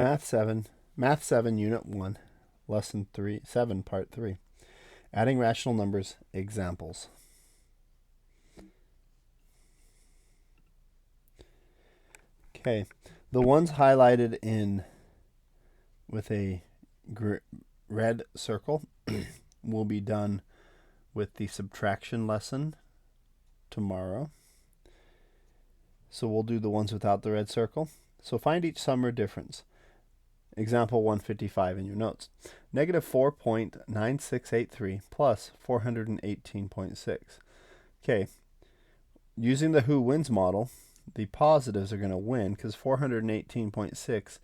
Math 7, Unit 1, Lesson 7, Part 3. Adding rational numbers, examples. Okay, the ones highlighted in with a red circle will be done with the subtraction lesson tomorrow. So we'll do the ones without the red circle. So find each sum or difference. Example 155 in your notes. Negative 4.9683 plus 418.6. Okay, using the Who Wins model, the positives are going to win because 418.6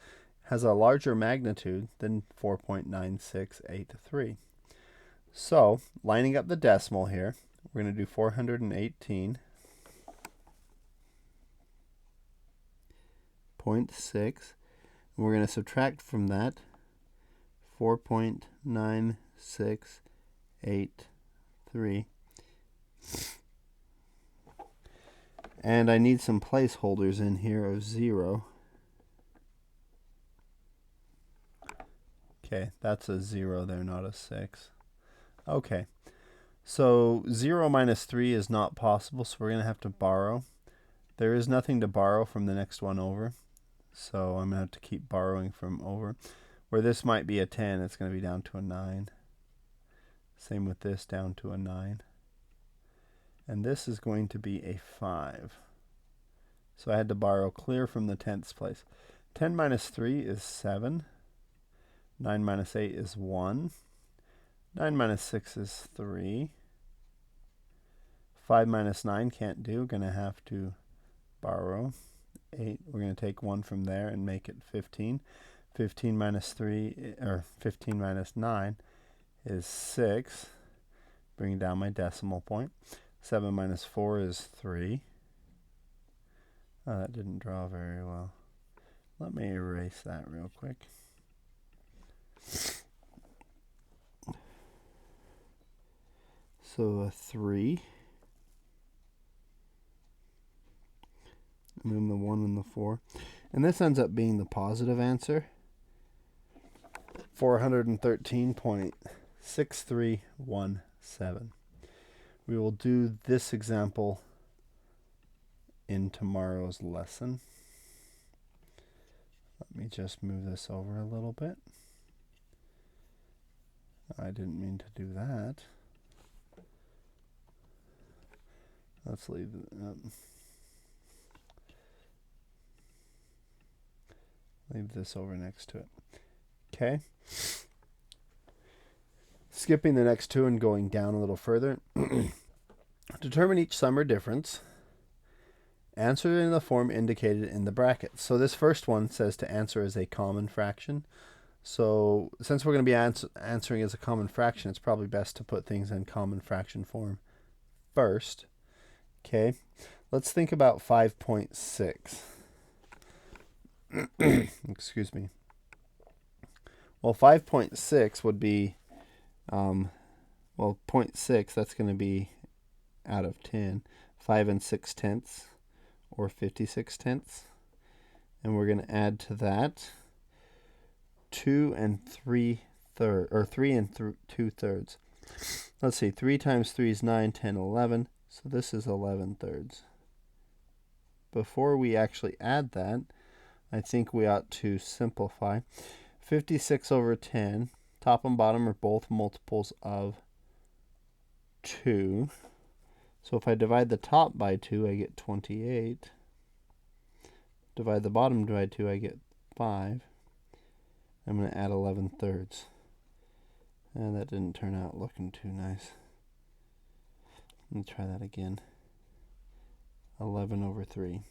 has a larger magnitude than 4.9683. So, lining up the decimal here, we're going to do 418.6. We're going to subtract from that 4.9683. And I need some placeholders in here of 0. Okay, that's a 0 there, not a 6. Okay, so 0 minus 3 is not possible, so we're going to have to borrow. There is nothing to borrow from the next one over, so I'm going to have to keep borrowing from over. Where this might be a 10, it's going to be down to a 9. Same with this, down to a 9. And this is going to be a 5. So I had to borrow clear from the 10th place. 10 minus 3 is 7. 9 minus 8 is 1. 9 minus 6 is 3. 5 minus 9 can't do. Going to have to borrow 8. We're going to take 1 from there and make it 15. 15 minus 9 is 6. Bring down my decimal point. 7 minus 4 is 3. Oh, that didn't draw very well. Let me erase that real quick. So a 3. And then the 1 and the 4. And this ends up being the positive answer. 413.6317. We will do this example in tomorrow's lesson. Let me just move this over a little bit. I didn't mean to do that. Let's leave this over next to it. Okay. Skipping the next two and going down a little further. Determine each sum or difference. Answer in the form indicated in the brackets. So this first one says to answer as a common fraction. So since we're going to be answering as a common fraction, it's probably best to put things in common fraction form first. Okay, let's think about 5.6. Excuse me. Well, 5.6 would be, 0.6, that's going to be out of 10. 5 6/10, or 56/10. And we're going to add to that 2 3/3, or 3 2/3. Let's see, 3 times 3 is 9, 10, 11. So this is 11/3. Before we actually add that, I think we ought to simplify. 56 over 10, top and bottom are both multiples of 2. So if I divide the top by 2, I get 28. Divide the bottom by 2, I get 5. I'm going to add 11/3. And that didn't turn out looking too nice. Let me try that again. 11 over 3.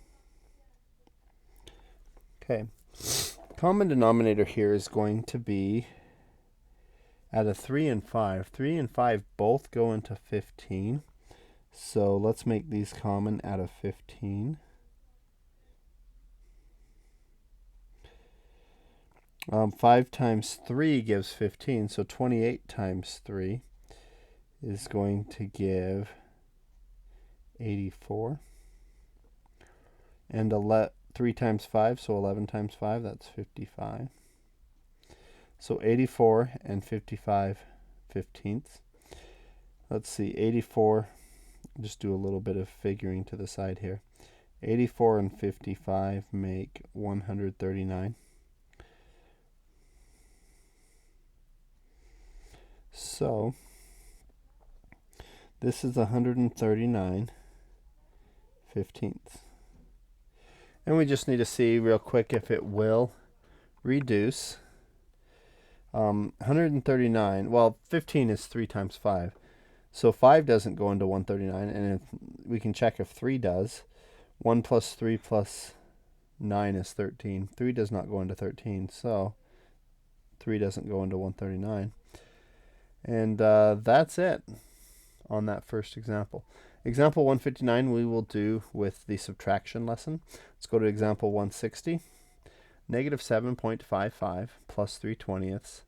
Okay. Common denominator here is going to be out of 3 and 5. 3 and 5 both go into 15. So let's make these common out of 15. 5 times 3 gives 15, so 28 times 3 is going to give 84. And 3 times 5, so 11 times 5, that's 55. So 84 and 55 fifteenths. Let's see, 84, just do a little bit of figuring to the side here. 84 and 55 make 139. So this is 139 fifteenths. And we just need to see real quick if it will reduce. 139, well, 15 is 3 times 5. So 5 doesn't go into 139, and we can check if 3 does. 1 plus 3 plus 9 is 13. 3 does not go into 13, so 3 doesn't go into 139. And that's it on that first example. Example 159 we will do with the subtraction lesson. Let's go to example 160. Negative 7.55 plus 3/20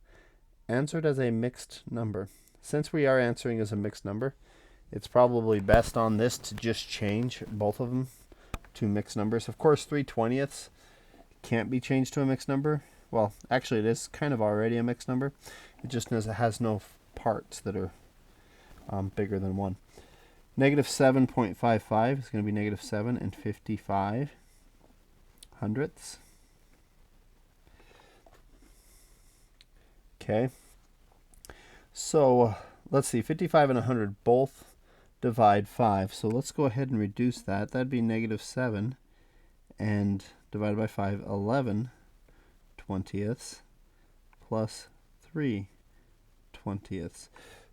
answered as a mixed number. Since we are answering as a mixed number, it's probably best on this to just change both of them to mixed numbers. Of course, 3/20 can't be changed to a mixed number. Well, actually it is kind of already a mixed number. It just has no parts that are bigger than 1. Negative 7.55 is going to be negative 7 and 55 hundredths. Okay, so let's see, 55 and 100 both divide 5, so let's go ahead and reduce that. That'd be negative 7 and divided by 5, 11 twentieths plus 3 twentieths.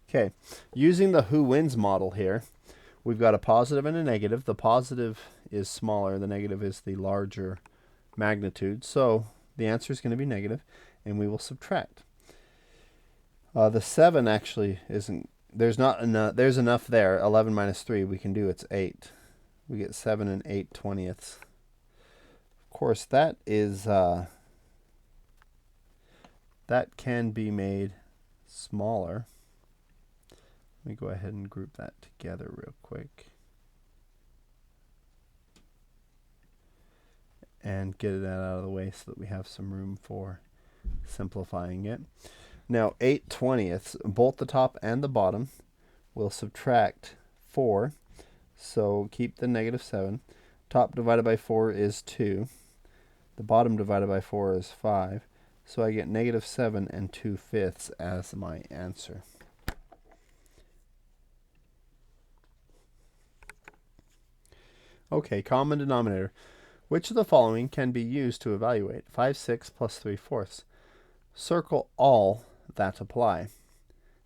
Okay, using the who wins model here, we've got a positive and a negative. The positive is smaller, the negative is the larger magnitude, so the answer is going to be negative, and we will subtract. The 7 actually isn't, there's enough there. 11 minus 3 we can do, it's 8. We get 7 and 8 twentieths. Of course, that is, that can be made smaller. Let me go ahead and group that together real quick. And get that out of the way so that we have some room for simplifying it. Now 8 twentieths, both the top and the bottom, will subtract 4. So keep the negative 7. Top divided by 4 is 2. The bottom divided by 4 is 5. So I get negative 7 and 2/5 as my answer. Okay, common denominator. Which of the following can be used to evaluate? 5/6 plus 3/4. Circle all that apply.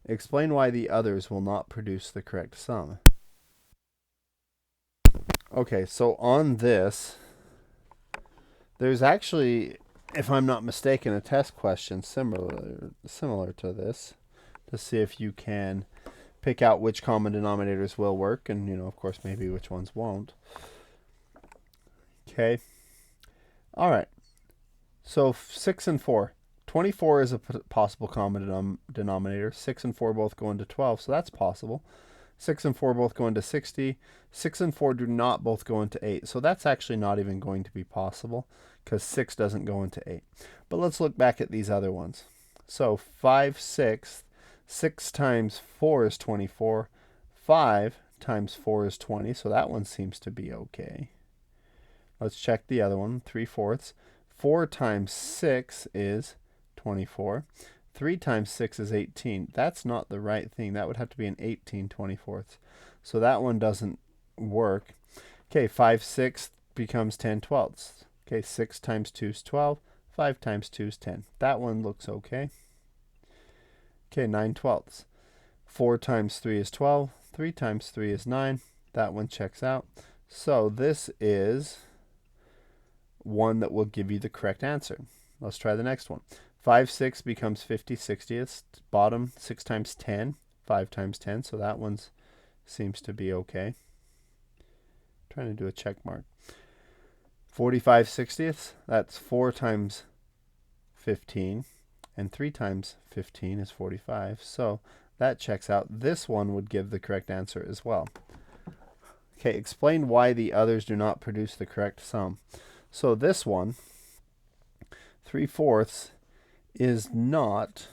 Explain why the others will not produce the correct sum. Okay, so on this, there's actually, if I'm not mistaken, a test question similar to this to see if you can pick out which common denominators will work and, of course, maybe which ones won't. Okay. All right. So 6 and 4. 24 is a possible common denominator. 6 and 4 both go into 12, so that's possible. 6 and 4 both go into 60. 6 and 4 do not both go into 8, so that's actually not even going to be possible because 6 doesn't go into 8. But let's look back at these other ones. So 5/6, 6 times 4 is 24. 5 times 4 is 20, so that one seems to be okay. Let's check the other one, 3/4. 4 times 6 is 24. 3 times 6 is 18. That's not the right thing. That would have to be an 18/24. So that one doesn't work. Okay, 5/6 becomes 10/12. Okay, 6 times 2 is 12. 5 times 2 is 10. That one looks okay. Okay, 9/12. 4 times 3 is 12. 3 times 3 is 9. That one checks out. So this is one that will give you the correct answer. Let's try the next one. 5/6 becomes 50/60. Bottom, 6 times 10, 5 times 10. So that one seems to be okay. Trying to do a check mark. 45/60. That's 4 times 15. And 3 times 15 is 45. So that checks out. This one would give the correct answer as well. Okay, explain why the others do not produce the correct sum. So this one, 3/4 is not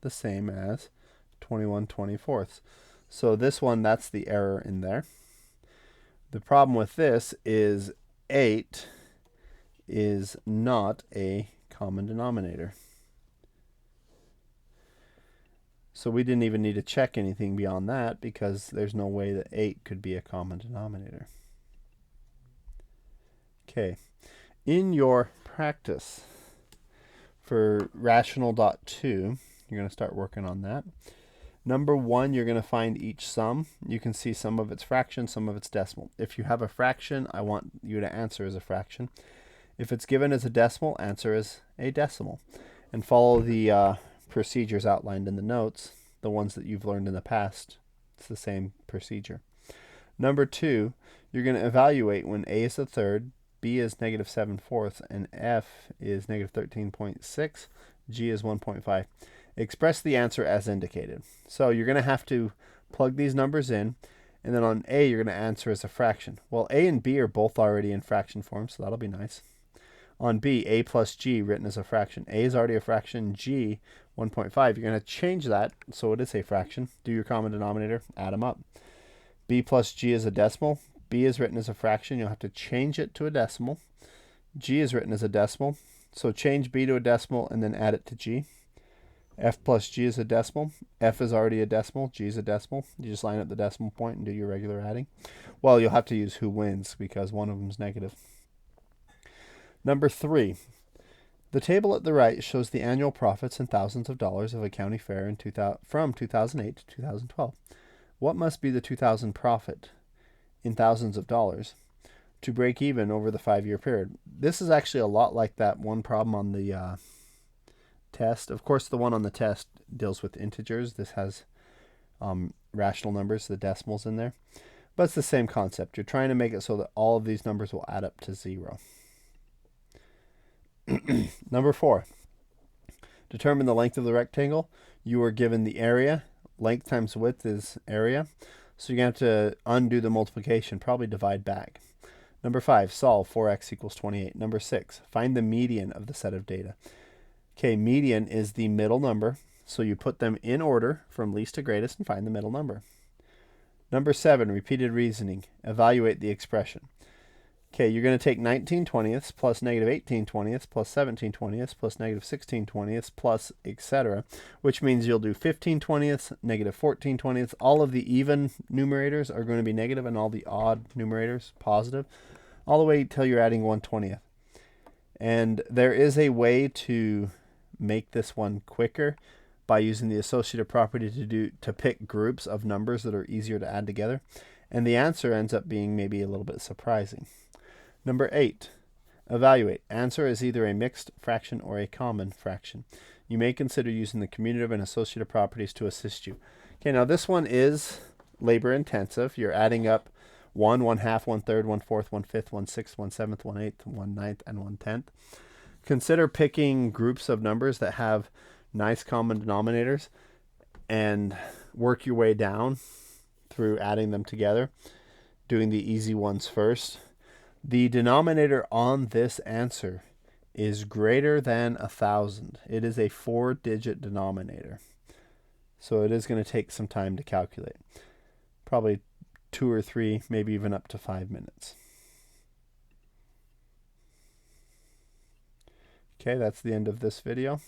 the same as 21/24. So this one, that's the error in there. The problem with this is 8 is not a common denominator. So we didn't even need to check anything beyond that because there's no way that 8 could be a common denominator. Okay, in your practice for rational.2, you're going to start working on that. Number 1, you're going to find each sum. You can see some of its fraction, some of its decimal. If you have a fraction, I want you to answer as a fraction. If it's given as a decimal, answer as a decimal. And follow the procedures outlined in the notes, the ones that you've learned in the past. It's the same procedure. Number 2, you're going to evaluate when a is a third, b is -7/4, and f is -13.6, g is 1.5. Express the answer as indicated. So you're going to have to plug these numbers in, and then on a, you're going to answer as a fraction. Well, a and b are both already in fraction form, so that'll be nice. On b, a plus g written as a fraction. A is already a fraction, g 1.5. You're going to change that so it is a fraction. Do your common denominator, add them up. B plus g is a decimal. B is written as a fraction. You'll have to change it to a decimal. G is written as a decimal. So change b to a decimal and then add it to g. F plus g is a decimal. F is already a decimal. G is a decimal. You just line up the decimal point and do your regular adding. Well, you'll have to use who wins because one of them is negative. Number 3. The table at the right shows the annual profits in thousands of dollars of a county fair from 2008 to 2012. What must be the 2000 profit in thousands of dollars to break even over the 5-year period? This is actually a lot like that one problem on the test. Of course, the one on the test deals with integers. This has rational numbers, the decimals in there. But it's the same concept. You're trying to make it so that all of these numbers will add up to 0. Number 4. Determine the length of the rectangle. You are given the area. Length times width is area. So you're going to have to undo the multiplication, probably divide back. Number 5, solve 4x equals 28. Number 6, find the median of the set of data. Okay, median is the middle number. So you put them in order from least to greatest and find the middle number. Number 7, repeated reasoning. Evaluate the expression. Okay, you're going to take 19/20 plus -18/20 plus 17/20 plus -16/20 plus etc., which means you'll do 15/20, -14/20. All of the even numerators are going to be negative and all the odd numerators positive, all the way till you're adding 1/20. And there is a way to make this one quicker by using the associative property to pick groups of numbers that are easier to add together. And the answer ends up being maybe a little bit surprising. Number 8, evaluate. Answer is either a mixed fraction or a common fraction. You may consider using the commutative and associative properties to assist you. Okay, now this one is labor intensive. You're adding up 1, 1/2, 1/3, 1/4, 1/5, 1/6, 1/7, 1/8, 1/9, and 1/10. Consider picking groups of numbers that have nice common denominators and work your way down through adding them together, doing the easy ones first. The denominator on this answer is greater than 1,000. It is a 4-digit denominator. So it is going to take some time to calculate. Probably 2 or 3, maybe even up to 5 minutes. Okay, that's the end of this video.